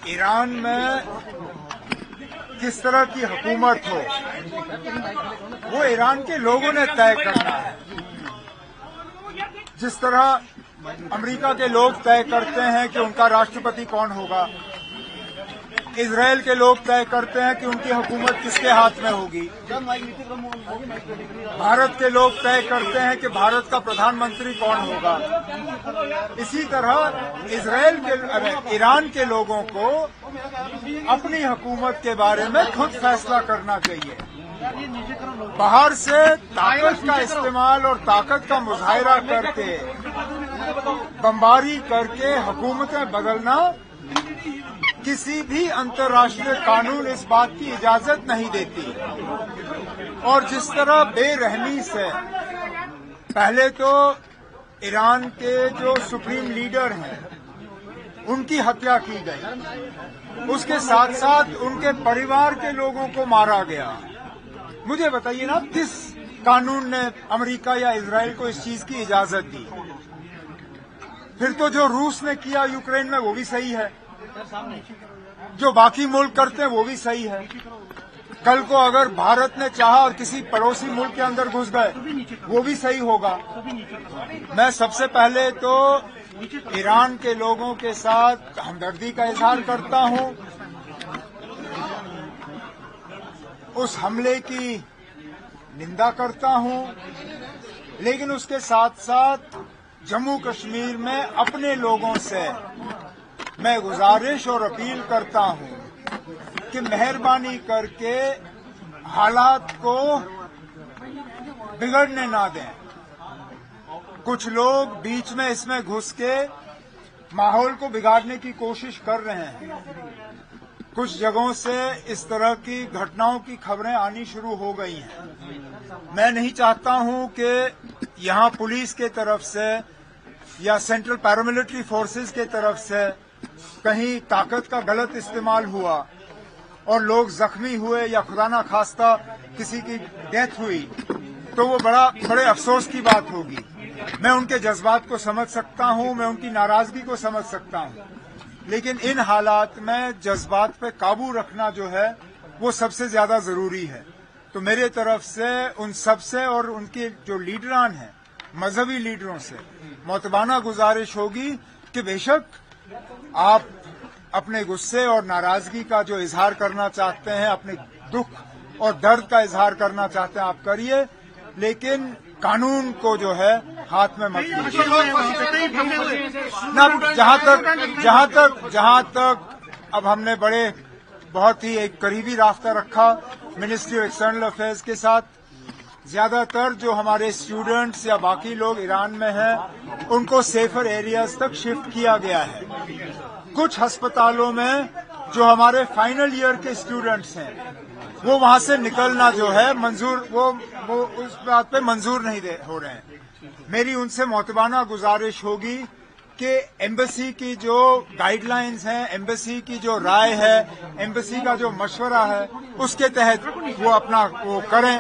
Iran में किस तरह की हुकूमत हो वो ईरान के लोगों ने तय करना है। जिस तरह अमेरिका के लोग तय करते हैं कि उनका राष्ट्रपति कौन होगा, इजराइल के लोग तय करते हैं कि उनकी हुकूमत किसके हाथ में होगी, भारत के लोग तय करते हैं कि भारत का प्रधानमंत्री कौन होगा। इसी तरह ईरान के लोगों को अपनी हुकूमत के बारे में खुद फैसला करना चाहिए। बाहर से ताकत का इस्तेमाल और ताकत का मुजाहिरा करके बमबारी करके हुकूमतें बदलना किसी भी अंतर्राष्ट्रीय कानून इस बात की इजाजत नहीं देती। और जिस तरह बेरहमी से पहले तो ईरान के जो सुप्रीम लीडर हैं उनकी हत्या की गई, उसके साथ साथ उनके परिवार के लोगों को मारा गया। मुझे बताइए ना, किस कानून ने अमेरिका या इजराइल को इस चीज की इजाजत दी? फिर तो जो रूस ने किया यूक्रेन में वो भी सही है, जो बाकी मुल्क करते हैं वो भी सही है। कल को अगर भारत ने चाहा और किसी पड़ोसी मुल्क के अंदर घुस गए वो भी सही होगा। मैं सबसे पहले तो ईरान के लोगों के साथ हमदर्दी का इजहार करता हूं। उस हमले की निंदा करता हूं, लेकिन उसके साथ साथ जम्मू कश्मीर में अपने लोगों से मैं गुजारिश और अपील करता हूं कि मेहरबानी करके हालात को बिगड़ने ना दें। कुछ लोग बीच में इसमें घुस के माहौल को बिगाड़ने की कोशिश कर रहे हैं। कुछ जगहों से इस तरह की घटनाओं की खबरें आनी शुरू हो गई हैं। मैं नहीं चाहता हूं कि यहां पुलिस के तरफ से या सेंट्रल पैरामिलिट्री फोर्सेस के तरफ से कहीं ताकत का गलत इस्तेमाल हुआ और लोग जख्मी हुए या खुदा ना खास्ता किसी की डेथ हुई तो वो बड़े अफसोस की बात होगी। मैं उनके जज्बात को समझ सकता हूं, मैं उनकी नाराजगी को समझ सकता हूं, लेकिन इन हालात में जज्बात पे काबू रखना जो है वो सबसे ज्यादा जरूरी है। तो मेरे तरफ से उन सबसे और उनके जो लीडरान हैं, मजहबी लीडरों से मोतबाना गुजारिश होगी कि बेशक आप अपने गुस्से और नाराजगी का जो इजहार करना चाहते हैं, अपने दुख और दर्द का इजहार करना चाहते हैं, आप करिए, लेकिन कानून को जो है हाथ में मत लीजिए। जहां तक अब हमने बहुत ही एक करीबी रास्ता रखा मिनिस्ट्री ऑफ एक्सटर्नल अफेयर्स के साथ। ज्यादातर जो हमारे स्टूडेंट्स या बाकी लोग ईरान में हैं उनको सेफर एरियाज तक शिफ्ट किया गया है। कुछ अस्पतालों में जो हमारे फाइनल ईयर के स्टूडेंट्स हैं वो वहां से निकलना जो है मंजूर वो उस बात पे मंजूर नहीं हो रहे हैं। मेरी उनसे मोतबाना गुजारिश होगी कि एम्बेसी की जो गाइडलाइंस हैं, एम्बेसी की जो राय है, एम्बेसी का जो मशवरा है, उसके तहत वो अपना वो करें।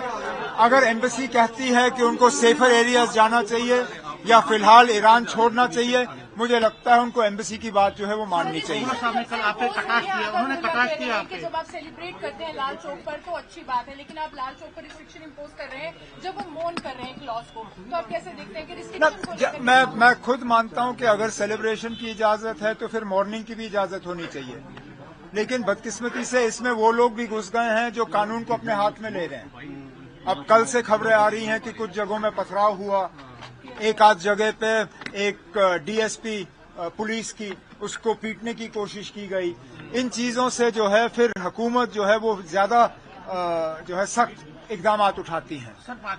अगर एम्बेसी कहती है कि उनको सेफर एरियाज जाना चाहिए या फिलहाल ईरान छोड़ना चाहिए, मुझे लगता है उनको एम्बेसी की बात जो है वो माननी चाहिए। उन्होंने कटाक्ष किया आपके। जब आप सेलिब्रेट करते हैं लाल चौक पर तो अच्छी बात है, लेकिन आप लाल चौक पर रिस्ट्रिक्शन इम्पोज कर रहे हैं जब वो मौन कर रहे हैं क्लॉज को, तो आप कैसे देखते हैं कि रिस्ट्रिक्शन? मैं खुद मानता हूं कि अगर सेलिब्रेशन की इजाजत है तो फिर मॉर्निंग की भी इजाजत होनी चाहिए, लेकिन बदकिस्मती से इसमें वो लोग भी घुस गए हैं जो कानून को अपने हाथ में ले रहे हैं। अब कल से खबरें आ रही हैं कि कुछ जगहों में पथराव हुआ, एक आध जगह पे एक डीएसपी पुलिस की उसको पीटने की कोशिश की गई। इन चीजों से जो है फिर हुकूमत जो है वो ज्यादा जो है सख्त इकदाम उठाती हैं।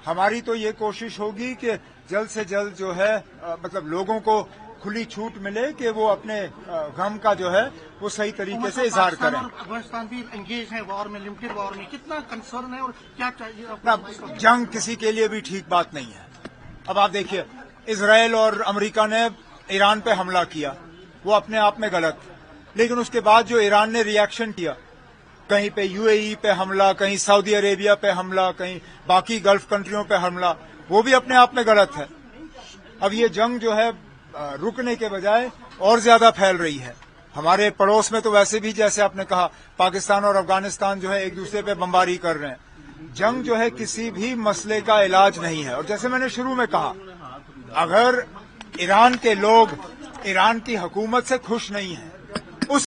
हमारी तो ये कोशिश होगी कि जल्द से जल्द जो है मतलब लोगों को खुली छूट मिले कि वो अपने गम का जो है वो सही तरीके से इजहार करें। अफगानिस्तान भी एंगेज है वॉर में, लिमिटेड वॉर में, कितना कंसर्न है और क्या चाहिए? जंग किसी के लिए भी ठीक बात नहीं है। अब आप देखिए, इजराइल और अमेरिका ने ईरान पे हमला किया, वो अपने आप में गलत, लेकिन उसके बाद जो ईरान ने रिएक्शन किया, कहीं पे यूएई पे हमला, कहीं सऊदी अरेबिया पे हमला, कहीं बाकी गल्फ कंट्रियों पे हमला, वो भी अपने आप में गलत है। अब ये जंग जो है रुकने के बजाय और ज्यादा फैल रही है। हमारे पड़ोस में तो वैसे भी जैसे आपने कहा पाकिस्तान और अफगानिस्तान जो है एक दूसरे पे बमबारी कर रहे हैं। जंग जो है किसी भी मसले का इलाज नहीं है। और जैसे मैंने शुरू में कहा, अगर ईरान के लोग ईरान की हुकूमत से खुश नहीं हैं,